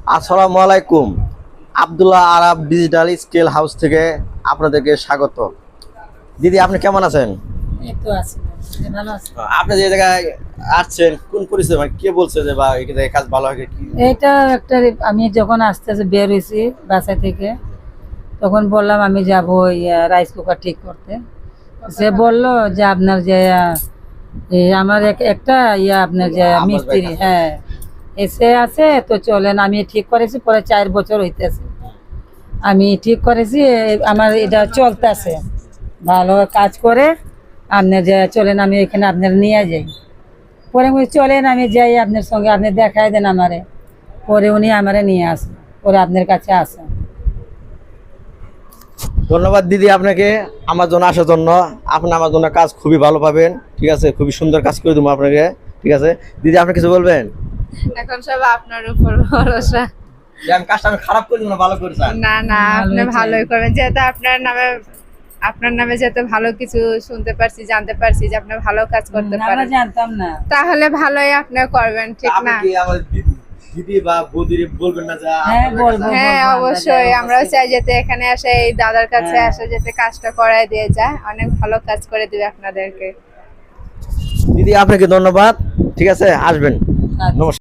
আসসালামু আলাইকুম। আব্দুল্লাহ আরব digital scale house থেকে আপনাদেরকে স্বাগত। দিদি, আপনি কেমন আছেন? এই তো আছি, ভালো আছি। আপনি যে জায়গায় আসছেন, কোন পরিস্থিতি, মানে কে বলছে যে বা এই জায়গায় কাজ ভালো হয় কি? এইটা একটা আমি যখন আস্তে আস্তে বের হয়েছি বাসা থেকে, তখন বললাম আমি যাব রাইস কুকার ঠিক করতে। সে বলল যে আপনার যে আমার একটা আপনার যে আব্বাস ভাই মিস্ত্রি, কাছে। হ্যাঁ এসে আছে, তো চলেন। আমি ঠিক করেছি, পরে 4 বছর হইতেছে আমি ঠিক করেছি। আমার এটা চলতেছে, ভালো কাজ করে। আপনার যে চলেন, আমি এখানে আপনার নিয়ে যাই। পরে উনি চলেন, আমি যাই আপনার সঙ্গে, আপনি দেখাই দেন আমারে। পরে উনি আমারে নিয়ে আসেন, পরে আপনার কাছে আসেন। ধন্যবাদ দিদি আপনাকে আমার জন্য আসার জন্য। আপনি আমার জন্য কাজ খুবই ভালো পাবেন, ঠিক আছে? খুবই সুন্দর কাজ করে দেবো আপনাকে, ঠিক আছে? দিদি, আপনি কিছু বলবেন? এখন সব আপনার উপর ভরসা। যে আমি কাজটা আমি খারাপ করে দিব না, ভালো করে চান। না না, আপনি ভালোই চাই। ভালোই করবেন, যেহেতু আপনার নামে যেহেতু ভালো কিছু শুনতে পারছি, জানতে পারছি যে আপনি ভালো কাজ করতে আমরা পারেন, জানতাম না। তাহলে ভালোই আপনি করবেন, ঠিক আপনি না? কি আমার দিদি বা বৌদি বলবেন না যে হ্যাঁ, আপনাদের বলবো। কাছে- হ্যাঁ অবশ্যই, আমরাও চাই যাতে এখানে আসে এই দাদার কাছে হ্যাঁ। আসে, যাতে কাজটা করায় দিয়ে যায়, অনেক ভালো কাজ করে দিবে আপনাদেরকে। দিদি আপনাকে ধন্যবাদ, ঠিক আছে? আসবেন। আচ্ছা। নমস্কার।